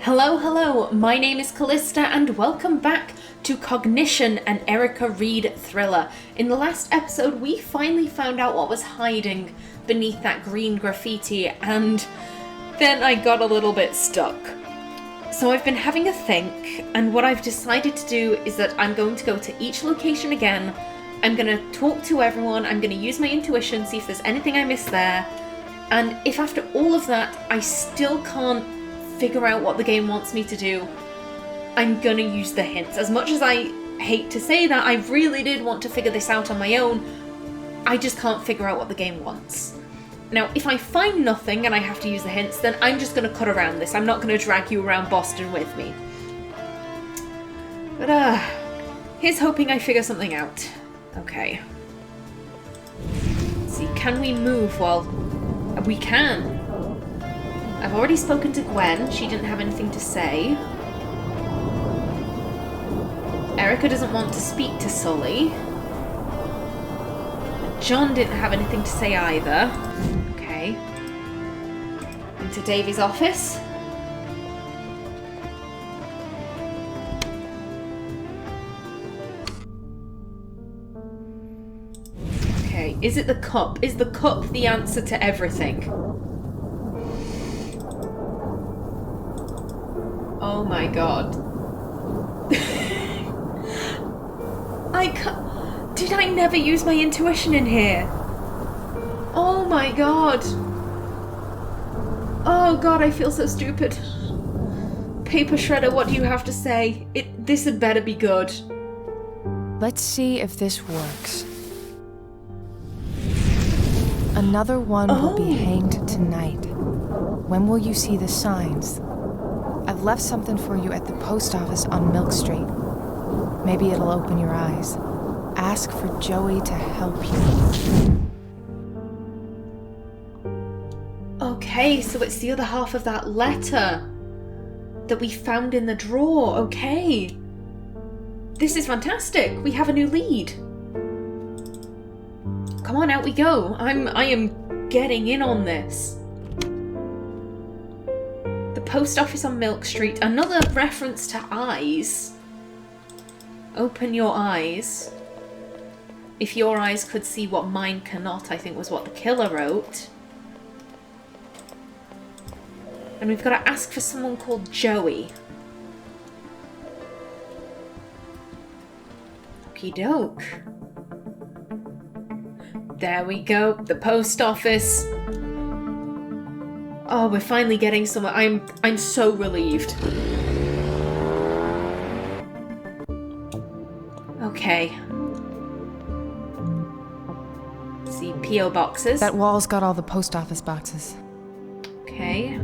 Hello, my name is Callista and welcome back to Cognition, an Erica Reed thriller. In the last episode, we finally found out what was hiding beneath that green graffiti, and then I got a little bit stuck. So I've been having a think, and what I've decided to do is that I'm going to go to each location again. I'm going to talk to everyone, I'm going to use my intuition, see if there's anything I missed there, and if after all of that I still can't figure out what the game wants me to do, I'm gonna use the hints. As much as I hate to say that, I really did want to figure this out on my own. I just can't figure out what the game wants. Now, if I find nothing and I have to use the hints, then I'm just gonna cut around this. I'm not gonna drag you around Boston with me. But, here's hoping I figure something out. Okay. Let's see, can we move while... We can. I've already spoken to Gwen. She didn't have anything to say. Erica doesn't want to speak to Sully. John didn't have anything to say either. Okay. Into Davy's office. Okay, is it the cup? Is the cup the answer to everything? Oh my god. I can't... Did I never use my intuition in here? Oh my god. Oh god, I feel so stupid. Paper Shredder, what do you have to say? This had better be good. Let's see if this works. Another one will be hanged tonight. When will you see the signs? I've left something for you at the post office on Milk Street. Maybe it'll open your eyes. Ask for Joey to help you. Okay, so it's the other half of that letter that we found in the drawer. Okay. This is fantastic. We have a new lead. Come on, out we go. I am getting in on this. Post office on Milk Street. Another reference to eyes. Open your eyes. If your eyes could see what mine cannot, I think was what the killer wrote. And we've got to ask for someone called Joey. Okie doke. There we go. The post office. Oh, we're finally getting somewhere. I'm so relieved. Okay. Let's see, P.O. boxes. That wall's got all the post office boxes. Okay.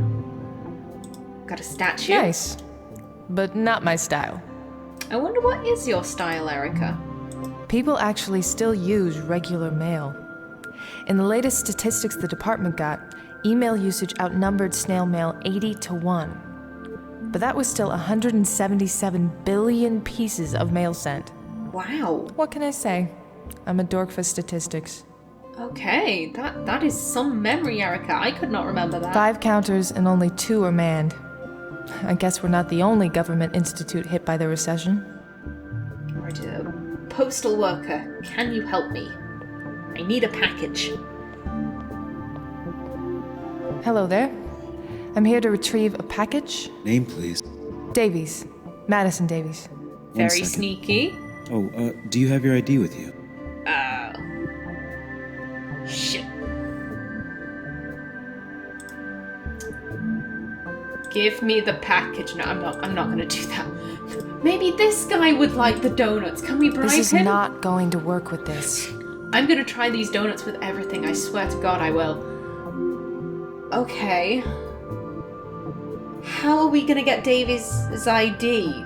Got a statue. Nice. But not my style. I wonder what is your style, Erica? People actually still use regular mail. In the latest statistics the department got, email usage outnumbered snail mail 80-1. But that was still 177 billion pieces of mail sent. Wow. What can I say? I'm a dork for statistics. Okay, that is some memory, Erica. I could not remember that. 5 counters and only 2 are manned. I guess we're not the only government institute hit by the recession. Right, postal worker, can you help me? I need a package. Hello there. I'm here to retrieve a package. Name, please. Davies. Madison Davies. Very sneaky. Oh, do you have your ID with you? Shit. Give me the package. No, I'm not gonna do that. Maybe this guy would like the donuts. Can we bribe him? This is not going to work with this. I'm gonna try these donuts with everything. I swear to God I will. Okay. How are we gonna get Davies' ID?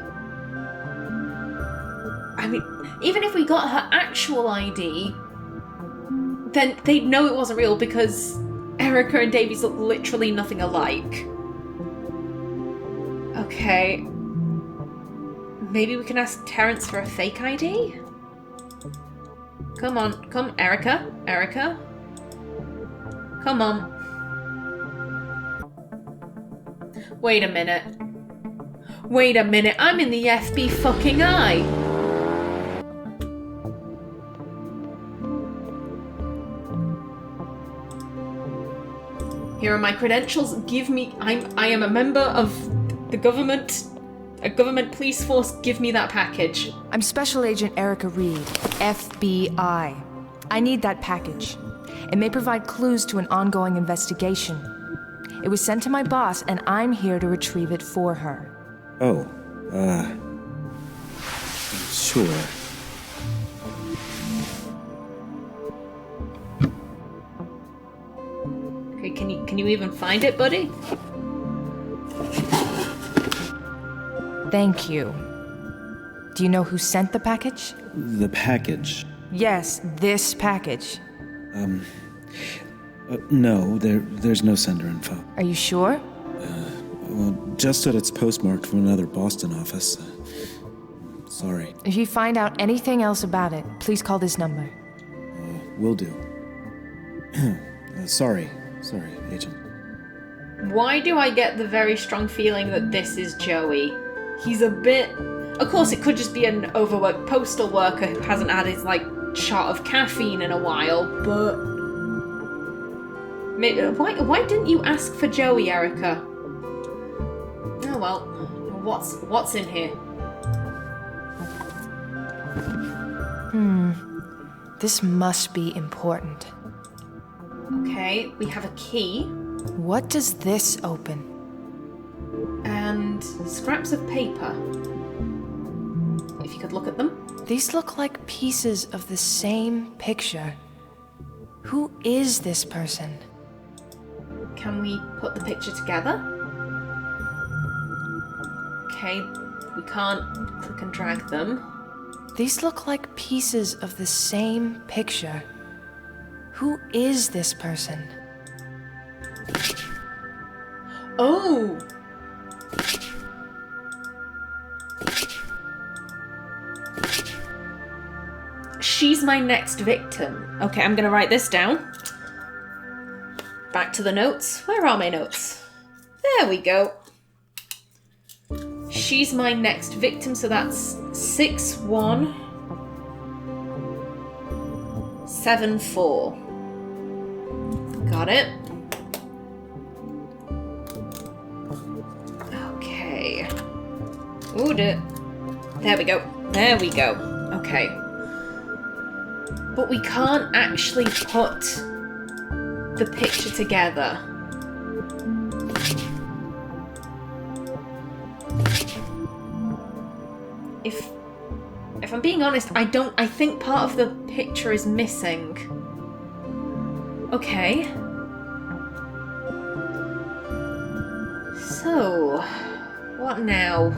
I mean, even if we got her actual ID, then they'd know it wasn't real because Erica and Davies look literally nothing alike. Okay. Maybe we can ask Terrence for a fake ID? Come on, come, Erica. Erica? Come on. Wait a minute. Wait a minute, I'm in the FB fucking I. Here are my credentials. Give me. I am a member of the government, a government police force. Give me that package. I'm Special Agent Erica Reed, FBI. I need that package. It may provide clues to an ongoing investigation. It was sent to my boss, and I'm here to retrieve it for her. Oh, sure. Okay, can you even find it, buddy? Thank you. Do you know who sent the package? The package. Yes, this package. No, there's no sender info. Are you sure? Well, just that it's postmarked from another Boston office. Sorry. If you find out anything else about it, please call this number. Will do. Sorry, Agent. Why do I get the very strong feeling that this is Joey? He's a bit... Of course, it could just be an overworked postal worker who hasn't had his, shot of caffeine in a while, but... Why didn't you ask for Joey, Erica? Oh well, what's in here? This must be important. Okay, we have a key. What does this open? And scraps of paper. If you could look at them. These look like pieces of the same picture. Who is this person? Can we put the picture together? Okay, we can't click and drag them. These look like pieces of the same picture. Who is this person? Oh! She's my next victim. Okay, I'm gonna write this down. Back to the notes. Where are my notes? There we go. She's my next victim, so that's 6174. Got it. Okay. Ooh, there we go. There we go. Okay. But we can't actually put the picture together. If I'm being honest, I think part of the picture is missing. Okay. So, what now?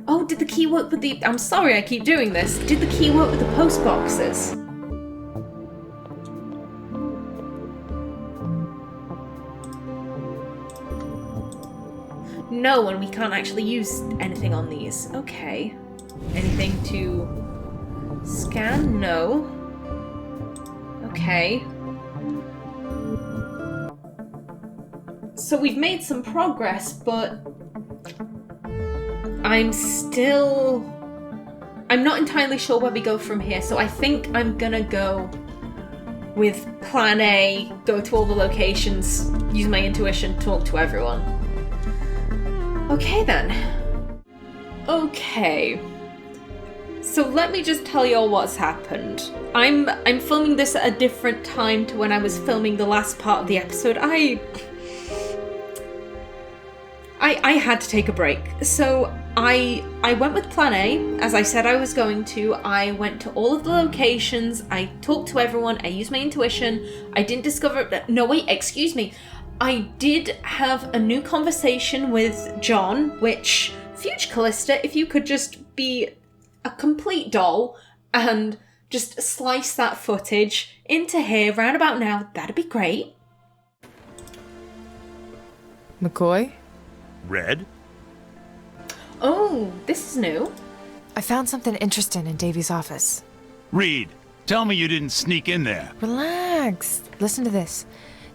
Oh, did the key work with the... I'm sorry I keep doing this. Did the key work with the post boxes? No, and we can't actually use anything on these. Okay. Anything to scan? No. Okay. So we've made some progress, but I'm not entirely sure where we go from here, so I think I'm gonna go with plan A, go to all the locations, use my intuition, talk to everyone. Okay then. Okay. So let me just tell you all what's happened. I'm filming this at a different time to when I was filming the last part of the episode. I had to take a break. So I went with plan A, as I said I was going to. I went to all of the locations, I talked to everyone, I used my intuition, I didn't discover... No, wait, excuse me. I did have a new conversation with John, which, future Callista, if you could just be a complete doll and just slice that footage into here round about now, that'd be great. McCoy? Red? Oh, this is new. I found something interesting in Davy's office. Reed, Tell me you didn't sneak in there. Relax. Listen to this.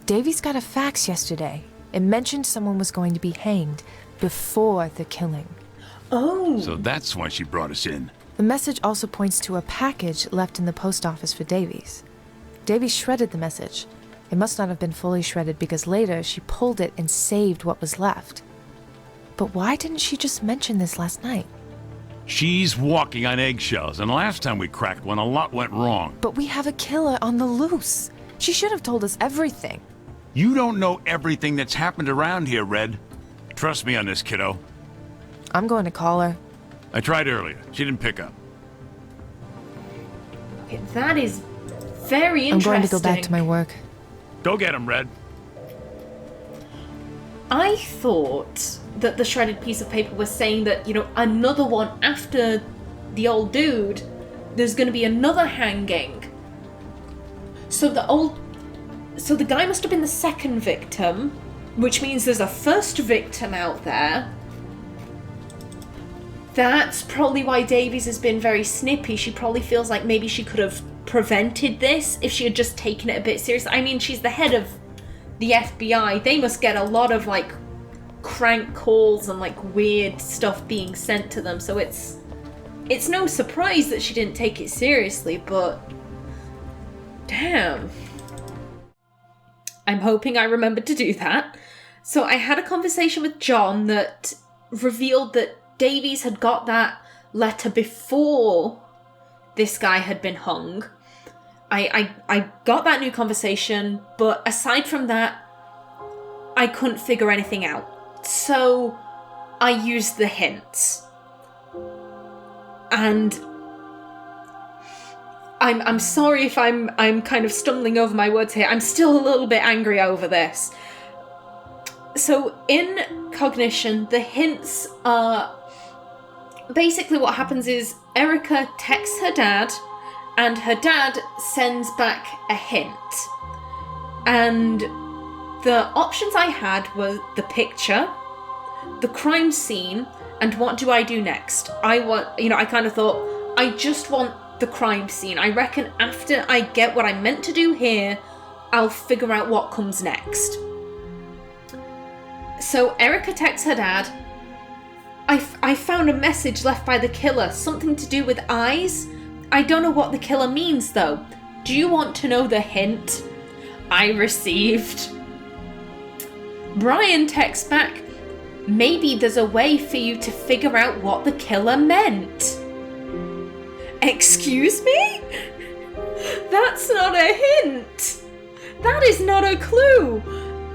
Davies got a fax yesterday. It mentioned someone was going to be hanged before the killing. Oh. So that's why she brought us in. The message also points to a package left in the post office for Davies. Davies shredded the message. It must not have been fully shredded because later she pulled it and saved what was left. But why didn't she just mention this last night? She's walking on eggshells, and last time we cracked one, a lot went wrong. But we have a killer on the loose. She should have told us everything. You don't know everything that's happened around here, Red. Trust me on this, kiddo. I'm going to call her. I tried earlier. She didn't pick up. Okay, that is very interesting. I'm going to go back to my work. Go get him, Red. I thought that the shredded piece of paper was saying that, you know, another one after the old dude, there's going to be another hanging. So the guy must have been the second victim, which means there's a first victim out there. That's probably why Davies has been very snippy. She probably feels like maybe she could have prevented this if she had just taken it a bit seriously. I mean, she's the head of the FBI. They must get a lot of, like, crank calls and, like, weird stuff being sent to them. So it's no surprise that she didn't take it seriously, but damn. I'm hoping I remembered to do that. So I had a conversation with John that revealed that Davies had got that letter before this guy had been hung. I got that new conversation, but aside from that, I couldn't figure anything out. So I used the hints. And I'm sorry if I'm kind of stumbling over my words here. I'm still a little bit angry over this. So in Cognition, the hints are basically what happens is Erica texts her dad, and her dad sends back a hint. And the options I had were the picture, the crime scene, and what do I do next? I kind of thought, I just want the crime scene. I reckon after I get what I meant to do here, I'll figure out what comes next. So Erica texts her dad, I found a message left by the killer, something to do with eyes. I don't know what the killer means though. Do you want to know the hint I received? Brian texts back, maybe there's a way for you to figure out what the killer meant. Excuse me? That's not a hint. That is not a clue.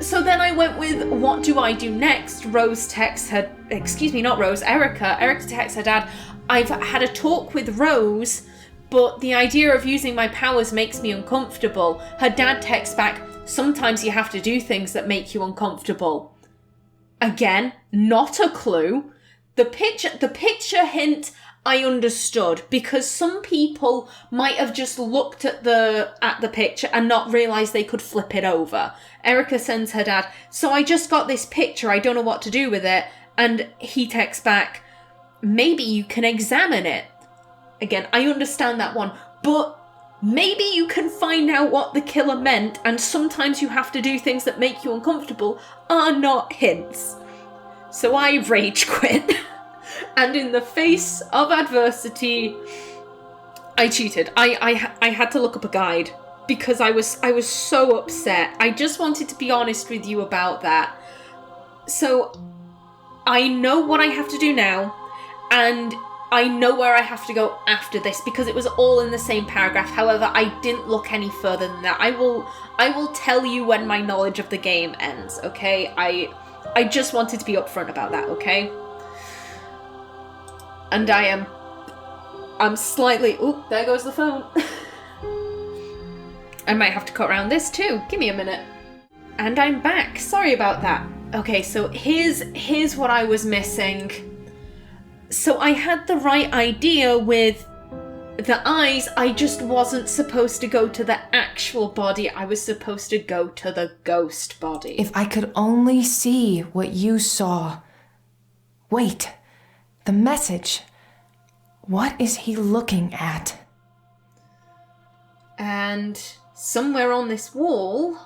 So then I went with, what do I do next? Rose texts her, Erica. Erica texts her dad, I've had a talk with Rose, but the idea of using my powers makes me uncomfortable. Her dad texts back, sometimes you have to do things that make you uncomfortable. Again, not a clue. The picture hint I understood, because some people might have just looked at the picture and not realised they could flip it over. Erica sends her dad, so I just got this picture, I don't know what to do with it, and he texts back, maybe you can examine it. Again, I understand that one, but maybe you can find out what the killer meant, and sometimes you have to do things that make you uncomfortable are not hints. So I rage quit. And in the face of adversity, I cheated. I had to look up a guide because I was so upset. I just wanted to be honest with you about that. So I know what I have to do now, and I know where I have to go after this because it was all in the same paragraph. However, I didn't look any further than that. I will tell you when my knowledge of the game ends, okay? I just wanted to be upfront about that, okay? And I'm slightly... Oop, there goes the phone. I might have to cut around this too. Give me a minute. And I'm back. Sorry about that. Okay, so here's what I was missing. So I had the right idea with the eyes. I just wasn't supposed to go to the actual body. I was supposed to go to the ghost body. If I could only see what you saw. Wait. The message. What is he looking at? And somewhere on this wall,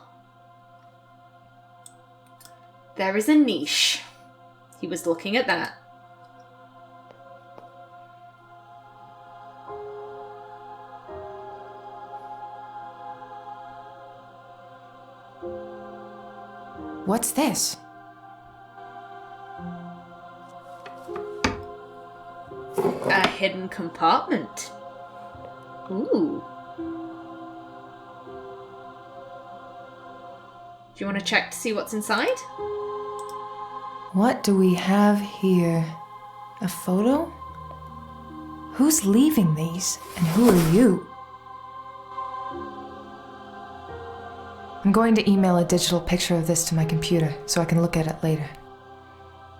there is a niche. He was looking at that. What's this? A hidden compartment. Ooh. Do you want to check to see what's inside? What do we have here? A photo? Who's leaving these? And who are you? I'm going to email a digital picture of this to my computer so I can look at it later.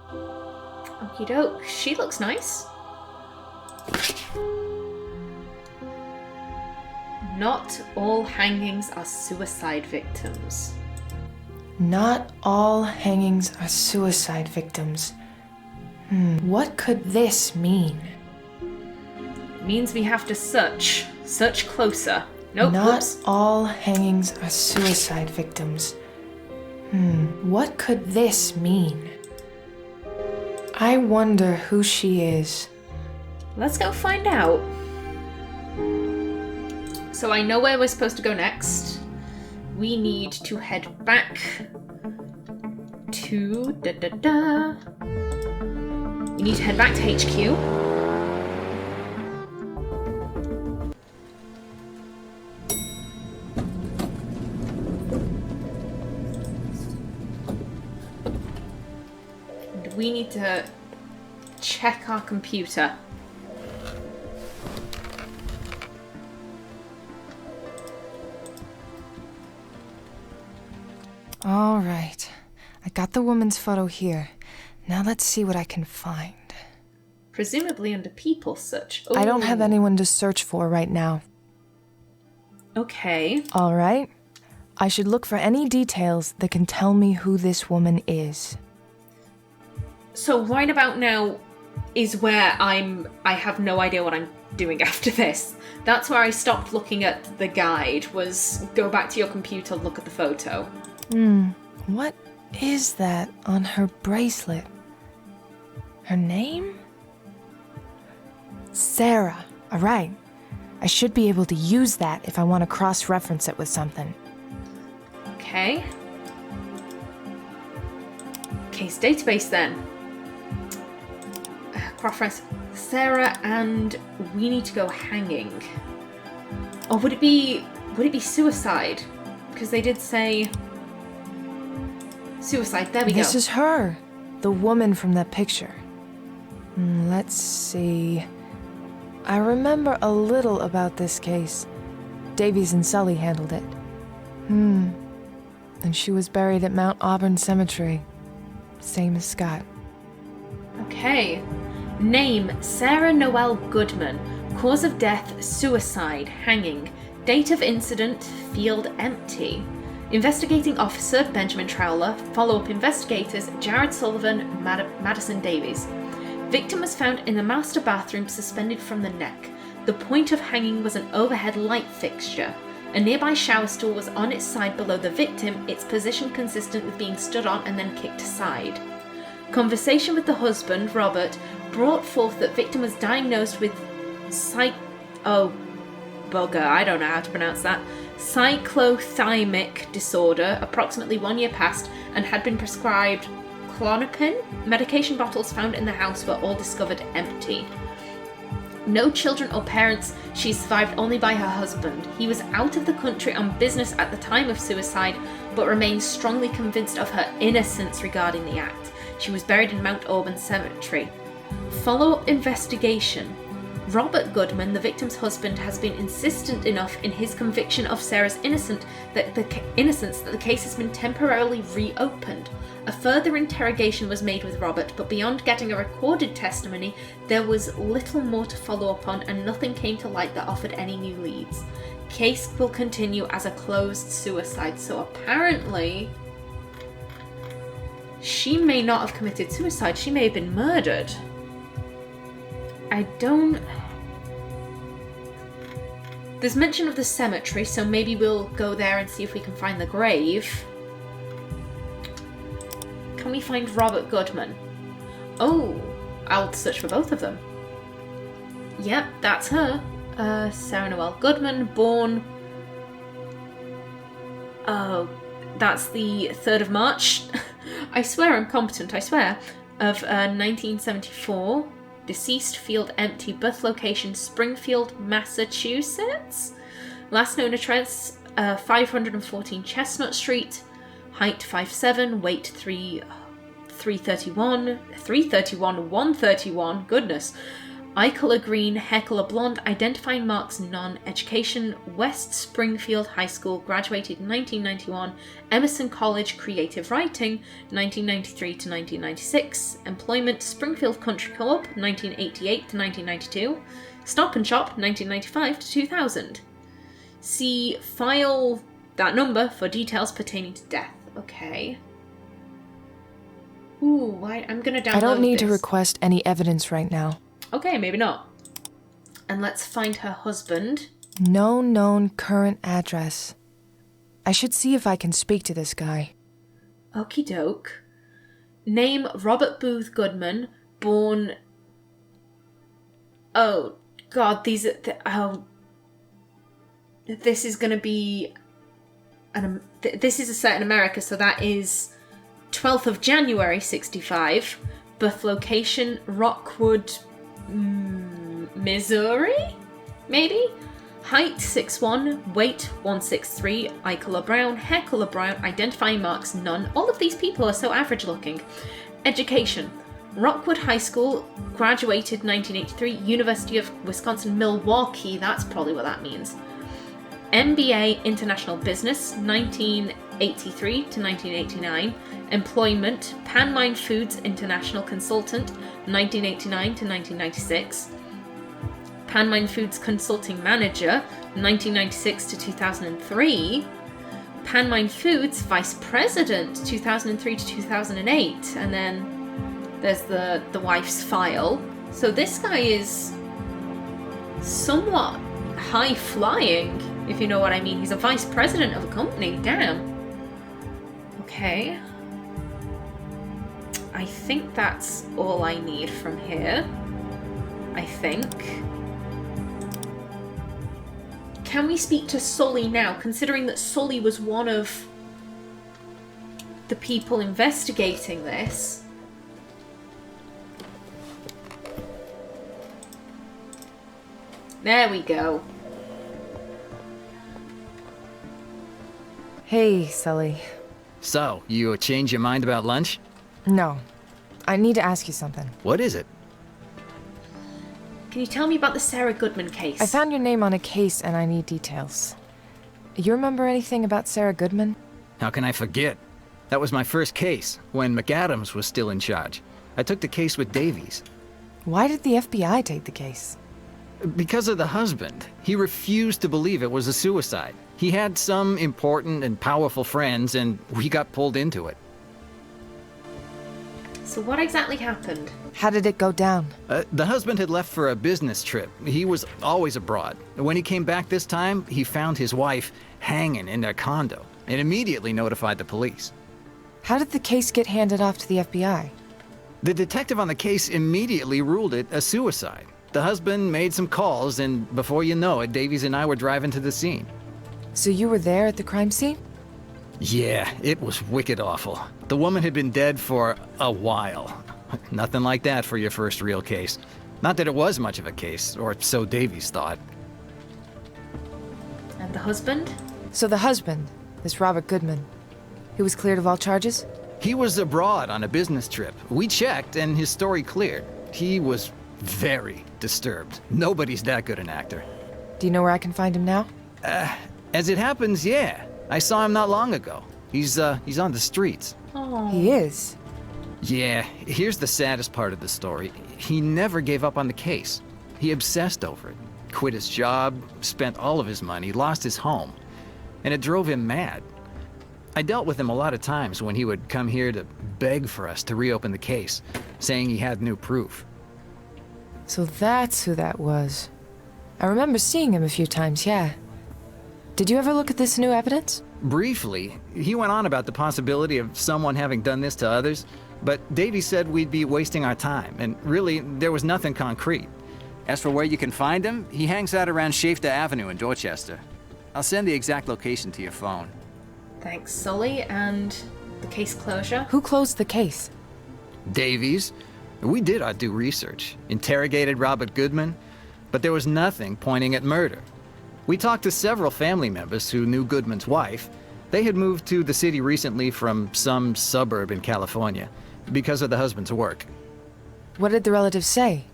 Okie doke. She looks nice. Not all hangings are suicide victims. Not all hangings are suicide victims. What could this mean? Means we have to search. Search closer. Nope. Not Whoops. all hangings are suicide victims. What could this mean? I wonder who she is. Let's go find out. So I know where we're supposed to go next. We need to head back to We need to head back to HQ. And we need to check our computer. All right. I got the woman's photo here. Now let's see what I can find. Presumably under people search. I don't have Ooh. anyone to search for right now. Okay. All right. I should look for any details that can tell me who this woman is. So right about now is where I have no idea what I'm doing after this. That's where I stopped looking at the guide, was go back to your computer, look at the photo. What is that on her bracelet? Her name? Sarah. All right. I should be able to use that if I want to cross-reference it with something. Okay. Case database then. Cross-reference Sarah, and we need to go hanging. Or would it be suicide? Because they did say suicide. There we go. This is her, the woman from that picture. Let's see. I remember a little about this case. Davies and Sully handled it. And she was buried at Mount Auburn Cemetery. Same as Scott. Okay. Name, Sarah Noel Goodman. Cause of death, suicide, hanging. Date of incident, field empty. Investigating officer, Benjamin Trowler. Follow-up investigators, Jared Sullivan, Madison Davies. Victim was found in the master bathroom suspended from the neck. The point of hanging was an overhead light fixture. A nearby shower stool was on its side below the victim, its position consistent with being stood on and then kicked aside. Conversation with the husband, Robert, brought forth that victim was diagnosed with cyclothymic disorder, approximately 1 year past, and had been prescribed Klonopin. Medication bottles found in the house were all discovered empty. No children or parents, she survived only by her husband. He was out of the country on business at the time of suicide, but remains strongly convinced of her innocence regarding the act. She was buried in Mount Auburn Cemetery. Follow-up investigation. Robert Goodman, the victim's husband, has been insistent enough in his conviction of Sarah's innocence that the case has been temporarily reopened. A further interrogation was made with Robert, but beyond getting a recorded testimony, there was little more to follow up on, and nothing came to light that offered any new leads. Case will continue as a closed suicide, so apparently she may not have committed suicide, she may have been murdered. There's mention of the cemetery, so maybe we'll go there and see if we can find the grave. Can we find Robert Goodman? Oh, I'll search for both of them. Yep, that's her. Sarah Noel Goodman, born... Oh, that's the 3rd of March. I swear I'm competent, I swear. Of 1974. Deceased, field empty, birth location Springfield, Massachusetts. Last known address 514 Chestnut Street. Height 5'7", weight 331, 131, goodness. Eye color green, hair color blonde, identifying marks none, education West Springfield High School, graduated 1991, Emerson College, creative writing, 1993 to 1996, employment Springfield Country Co-op, 1988 to 1992, Stop and Shop, 1995 to 2000. See file that number for details pertaining to death. Okay. Ooh, I'm gonna download I don't need to this. request any evidence right now. Okay, maybe not. And let's find her husband. No known current address. I should see if I can speak to this guy. Okie doke. Name Robert Booth Goodman, born... Oh, God, these are... This is going to be... This is a set in America, so that is 12th of January, 65. Birth location, Rockwood, Missouri? Maybe? Height 6'1", weight 163, eye colour brown, hair colour brown, identifying marks none. All of these people are so average looking. Education. Rockwood High School, graduated 1983, University of Wisconsin-Milwaukee, that's probably what that means. MBA International Business, 1983 to 1989. Employment, Panmine Foods International Consultant, 1989 to 1996. Panmine Foods Consulting Manager, 1996 to 2003. Panmine Foods Vice President, 2003 to 2008. And then there's the wife's file. So this guy is somewhat high-flying, if you know what I mean. He's a vice president of a company. Damn. Okay. I think that's all I need from here. I think. Can we speak to Sully now, considering that Sully was one of the people investigating this? There we go. Hey, Sully. So, you changed your mind about lunch? No. I need to ask you something. What is it? Can you tell me about the Sarah Goodman case? I found your name on a case and I need details. You remember anything about Sarah Goodman? How can I forget? That was my first case, when McAdams was still in charge. I took the case with Davies. Why did the FBI take the case? Because of the husband. He refused to believe it was a suicide. He had some important and powerful friends, and we got pulled into it. So what exactly happened? How did it go down? The husband had left for a business trip. He was always abroad. When he came back this time, he found his wife hanging in their condo and immediately notified the police. How did the case get handed off to the FBI? The detective on the case immediately ruled it a suicide. The husband made some calls, and before you know it, Davies and I were driving to the scene. So you were there at the crime scene? Yeah, it was wicked awful. The woman had been dead for a while. Nothing like that for your first real case. Not that it was much of a case, or so Davies thought. And the husband? So the husband, this Robert Goodman, he was cleared of all charges? He was abroad on a business trip. We checked, and his story cleared. He was very disturbed. Nobody's that good an actor. Do you know where I can find him now? As it happens, yeah. I saw him not long ago. He's on the streets. Oh. He is. Yeah, here's the saddest part of the story. He never gave up on the case. He obsessed over it. Quit his job, spent all of his money, lost his home. And it drove him mad. I dealt with him a lot of times when he would come here to beg for us to reopen the case, saying he had new proof. So that's who that was. I remember seeing him a few times, yeah. Did you ever look at this new evidence? Briefly, he went on about the possibility of someone having done this to others, but Davy said we'd be wasting our time, and really, there was nothing concrete. As for where you can find him, he hangs out around Shafter Avenue in Dorchester. I'll send the exact location to your phone. Thanks, Sully. And the case closure? Who closed the case? Davies. We did our due research, interrogated Robert Goodman, but there was nothing pointing at murder. We talked to several family members who knew Goodman's wife. They had moved to the city recently from some suburb in California because of the husband's work. What did the relatives say?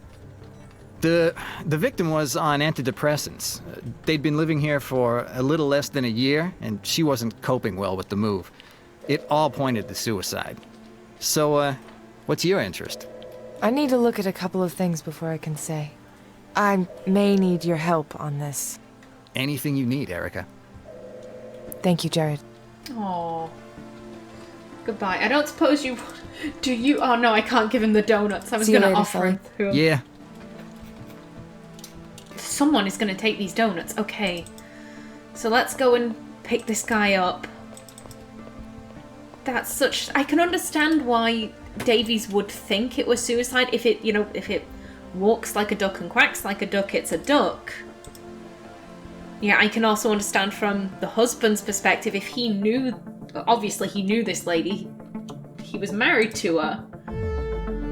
The victim was on antidepressants. They'd been living here for a little less than a year, and she wasn't coping well with the move. It all pointed to suicide. So, what's your interest? I need to look at a couple of things before I can say. I may need your help on this. Anything you need, Erica. Thank you, Jared. Oh. Goodbye. I don't suppose you... Do you... Oh, no, I can't give him the donuts. I was See you going to later, offer him. Sully. Yeah. Someone is going to take these donuts. Okay. So let's go and pick this guy up. That's such... I can understand why Davies would think it was suicide. If it, you know, if it walks like a duck and quacks like a duck, it's a duck. Yeah, I can also understand from the husband's perspective, if he knew... Obviously, he knew this lady. He was married to her.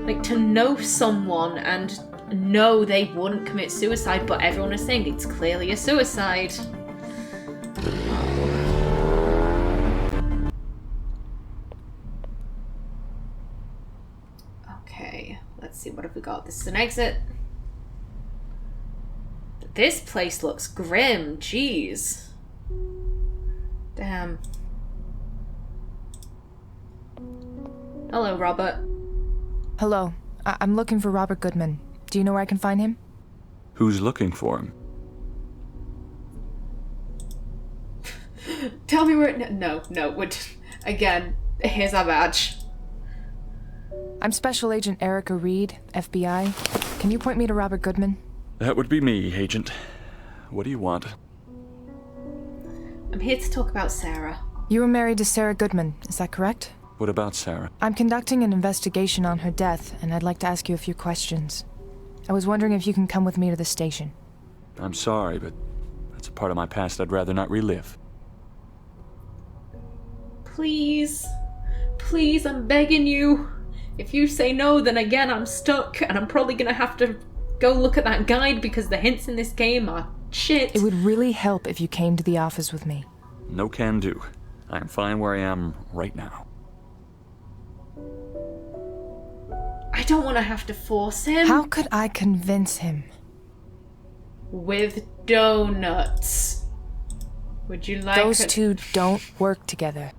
Like, to know someone and know they wouldn't commit suicide, but everyone is saying it's clearly a suicide. Okay, let's see, what have we got? This is an exit. This place looks grim, jeez. Damn. Hello, Robert. Hello. I'm looking for Robert Goodman. Do you know where I can find him? Who's looking for him? Tell me where... No. Again, here's our badge. I'm Special Agent Erica Reed, FBI. Can you point me to Robert Goodman? That would be me, Agent. What do you want? I'm here to talk about Sarah. You were married to Sarah Goodman, is that correct? What about Sarah? I'm conducting an investigation on her death, and I'd like to ask you a few questions. I was wondering if you can come with me to the station. I'm sorry, but that's a part of my past I'd rather not relive. Please. Please, I'm begging you. If you say no, then again I'm stuck, and I'm probably gonna have to go look at that guide because the hints in this game are shit. It would really help if you came to the office with me. No can do. I'm fine where I am right now. I don't want to have to force him. How could I convince him? With donuts. Would you like Those two don't work together.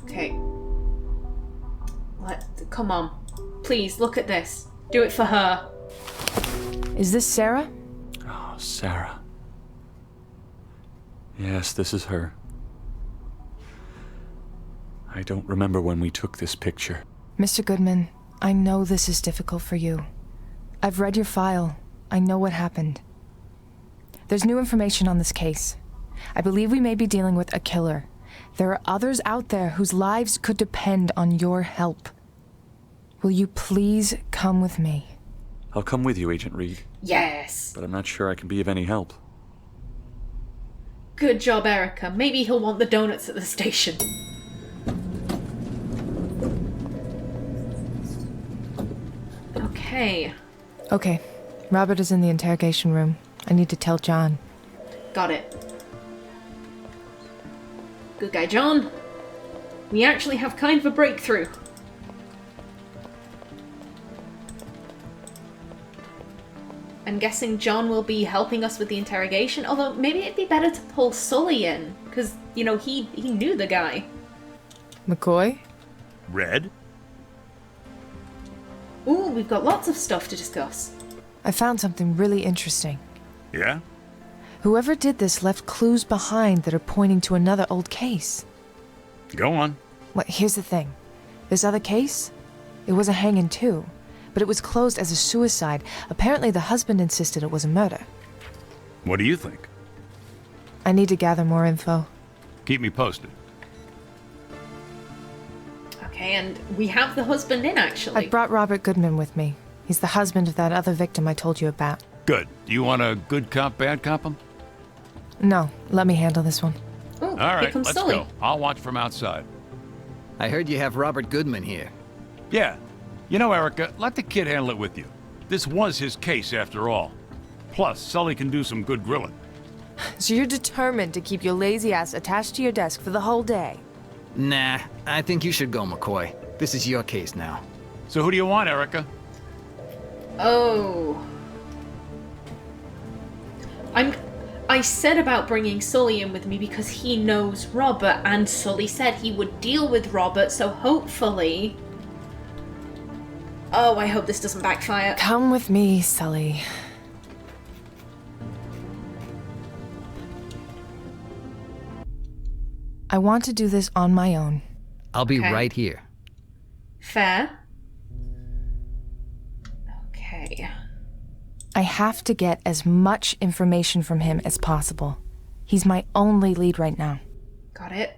Okay. Come on. Please, look at this. Do it for her. Is this Sarah? Oh, Sarah. Yes, this is her. I don't remember when we took this picture. Mr. Goodman, I know this is difficult for you. I've read your file. I know what happened. There's new information on this case. I believe we may be dealing with a killer. There are others out there whose lives could depend on your help. Will you please come with me? I'll come with you, Agent Reed. Yes. But I'm not sure I can be of any help. Good job, Erica. Maybe he'll want the donuts at the station. Okay. Okay. Robert is in the interrogation room. I need to tell John. Got it. Good guy, John. We actually have kind of a breakthrough. I'm guessing John will be helping us with the interrogation, although maybe it'd be better to pull Sully in, because, you know, he knew the guy. McCoy? Red? Ooh, we've got lots of stuff to discuss. I found something really interesting. Yeah? Whoever did this left clues behind that are pointing to another old case. Go on. Well, here's the thing. This other case? It was a hanging too, but it was closed as a suicide. Apparently the husband insisted it was a murder. What do you think? I need to gather more info. Keep me posted. Okay, and we have the husband in, actually. I brought Robert Goodman with me. He's the husband of that other victim I told you about. Good. Do you want a good cop, bad cop him? No, let me handle this one. Oh, All right, here comes let's Sully. go. I'll watch from outside. I heard you have Robert Goodman here. Yeah. You know, Erica, let the kid handle it with you. This was his case, after all. Plus, Sully can do some good grilling. So you're determined to keep your lazy ass attached to your desk for the whole day? Nah, I think you should go, McCoy. This is your case now. So who do you want, Erica? Oh. I said about bringing Sully in with me because he knows Robert, and Sully said he would deal with Robert, so hopefully... Oh, I hope this doesn't backfire. Come with me, Sully. I want to do this on my own. I'll be Okay. right here. Fair. Okay. I have to get as much information from him as possible. He's my only lead right now. Got it.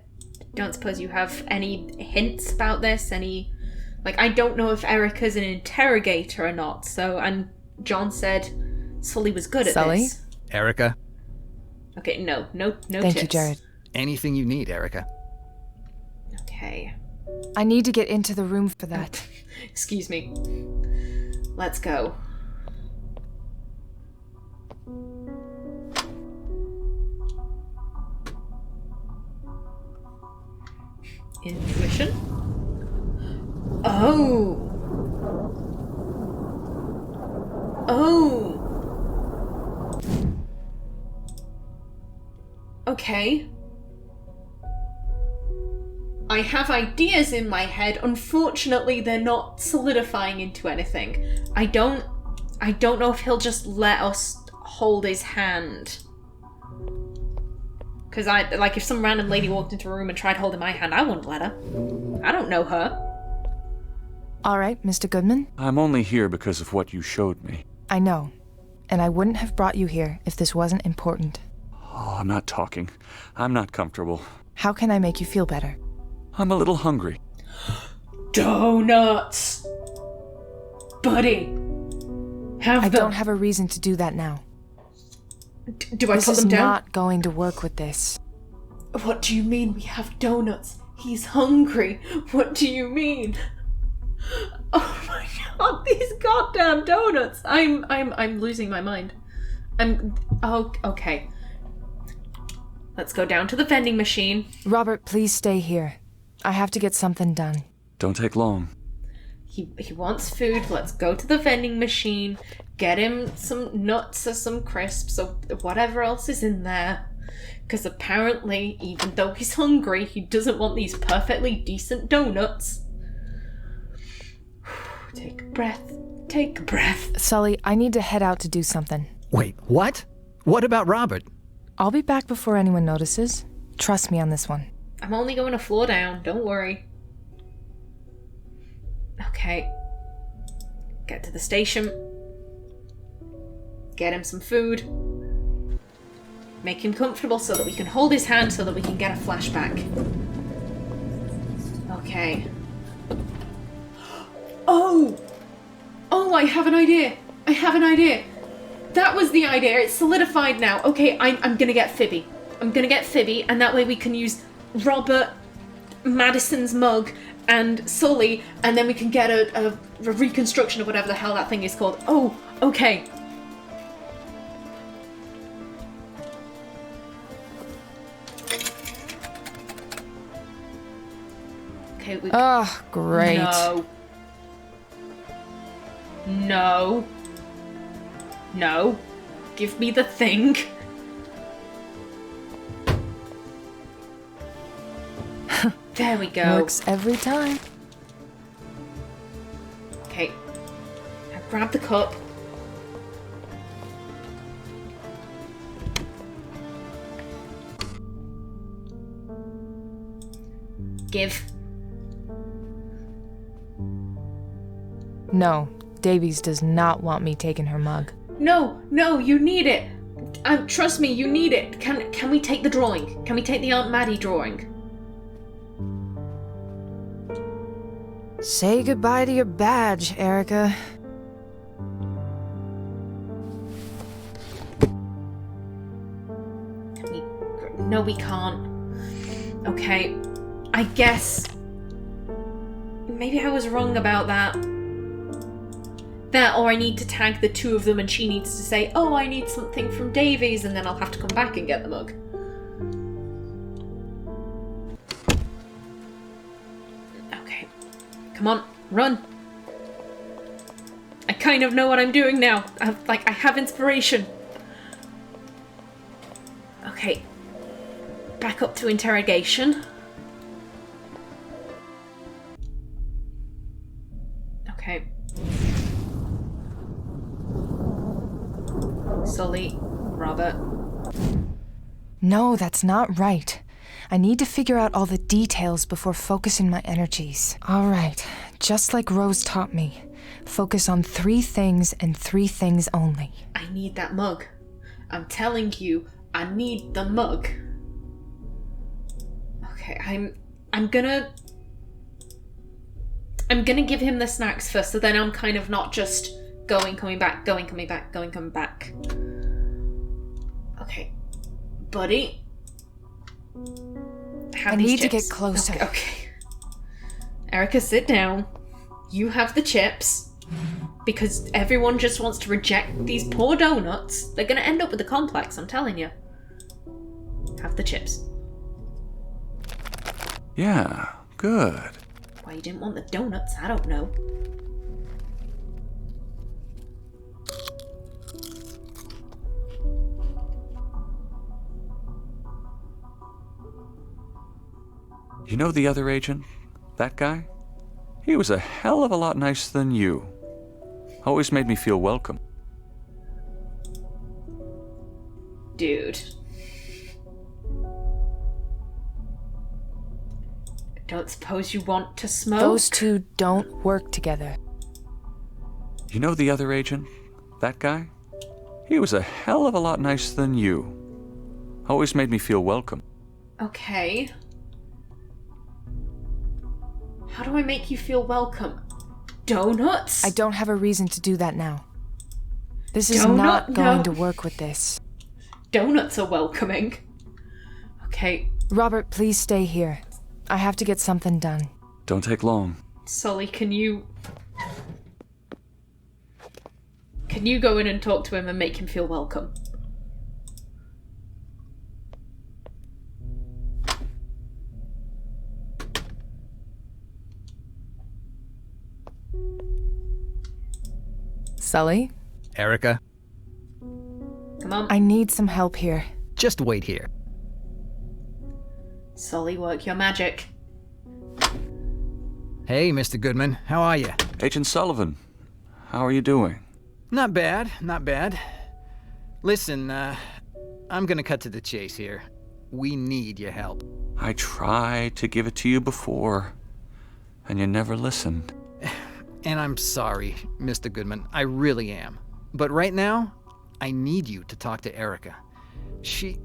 Don't suppose you have any hints about this? Any... Like, I don't know if Erica's an interrogator or not, so... And John said Sully was good at Sully? this. Erica, Okay, no Thank tips. you, Jared. anything you need, Erica. Okay. I need to get into the room for that. Excuse me. Let's go. Intuition? Oh! Oh! Okay. I have ideas in my head. Unfortunately, they're not solidifying into anything. I don't know if he'll just let us hold his hand. Because if some random lady walked into a room and tried holding my hand, I wouldn't let her. I don't know her. All right, Mr. Goodman. I'm only here because of what you showed me. I know. And I wouldn't have brought you here if this wasn't important. Oh, I'm not talking. I'm not comfortable. How can I make you feel better? I'm a little hungry. Donuts! Buddy! Have I them. don't have a reason to do that now. Do I This put is them down? not going to work with this. What do you mean we have donuts? He's hungry. What do you mean? Oh my god, these goddamn donuts! I'm losing my mind. Oh, okay. Let's go down to the vending machine. Robert, please stay here. I have to get something done. Don't take long. He wants food. Let's go to the vending machine. Get him some nuts or some crisps or whatever else is in there. Because apparently, even though he's hungry, he doesn't want these perfectly decent donuts. Take a breath. Take a breath. Sully, I need to head out to do something. Wait, what? What about Robert? I'll be back before anyone notices. Trust me on this one. I'm only going a floor down. Don't worry. Okay. Get to the station. Get him some food. Make him comfortable so that we can hold his hand so that we can get a flashback. Okay. Oh! Oh, I have an idea! I have an idea! That was the idea. It's solidified now. Okay, I'm gonna get Phoebe. I'm gonna get Phoebe, and that way we can use Robert, Madison's mug, and Sully, and then we can get a reconstruction of whatever the hell that thing is called. Oh, okay. Okay, we... Oh, great. No. No. No. Give me the thing. There we go. Works every time. Okay. Now grab the cup. Give. No, Davies does not want me taking her mug. No, no, you need it. Trust me, you need it. Can we take the drawing? Can we take the Aunt Maddie drawing? Say goodbye to your badge, Erica. No, we can't. Okay, I guess... Maybe I was wrong about that. That, or I need to tag the two of them and she needs to say, oh, I need something from Davies, and then I'll have to come back and get the mug. Okay. Come on, run. I kind of know what I'm doing now. I have inspiration. Okay. Back up to interrogation. Okay. Sully, Robert. No, that's not right. I need to figure out all the details before focusing my energies. All right, just like Rose taught me. Focus on 3 things and 3 things only. I need that mug. I'm telling you, I need the mug. Okay, I'm gonna give him the snacks first, so then I'm kind of not just coming back. Okay. Buddy. I need to get closer. Okay. Erica, sit down. You have the chips. Because everyone just wants to reject these poor donuts. They're gonna end up with a complex, I'm telling you. Have the chips. Yeah, good. Why you didn't want the donuts, I don't know. You know the other agent? That guy? He was a hell of a lot nicer than you. Always made me feel welcome. Dude. I don't suppose you want to smoke? Those two don't work together. You know the other agent? That guy? He was a hell of a lot nicer than you. Always made me feel welcome. Okay. How do I make you feel welcome? Donuts? I don't have a reason to do that now. This is not going to work with this. Donuts are welcoming. Okay. Robert, please stay here. I have to get something done. Don't take long. Sully, can you go in and talk to him and make him feel welcome? Sully? Erica, Come on. I need some help here. just wait here. Sully, work your magic. Hey, Mr. Goodman, how are you? Agent Sullivan, how are you doing? Not bad, not bad. Listen, I'm gonna cut to the chase here. We need your help. I tried to give it to you before, and you never listened. And I'm sorry, Mr. Goodman, I really am. But right now, I need you to talk to Erica. She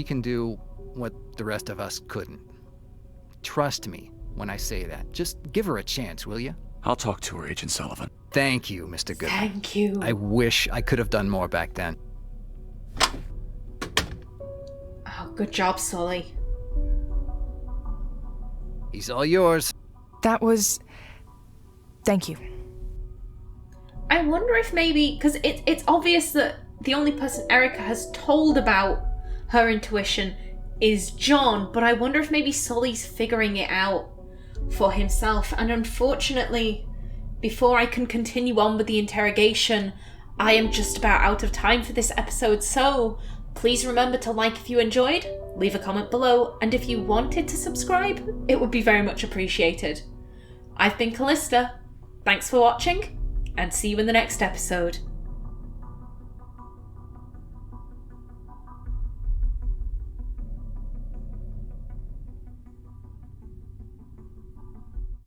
can do what the rest of us couldn't. Trust me when I say that. Just give her a chance, will you? I'll talk to her, Agent Sullivan. Thank you, Mr. Goodman. Thank you. I wish I could have done more back then. Oh, good job, Sully. He's all yours. That was... Thank you. I wonder if maybe, because it's obvious that the only person Erica has told about her intuition is John, but I wonder if maybe Sully's figuring it out for himself. And unfortunately, before I can continue on with the interrogation, I am just about out of time for this episode, so please remember to like if you enjoyed, leave a comment below, and if you wanted to subscribe, it would be very much appreciated. I've been Callista. Thanks for watching, and see you in the next episode.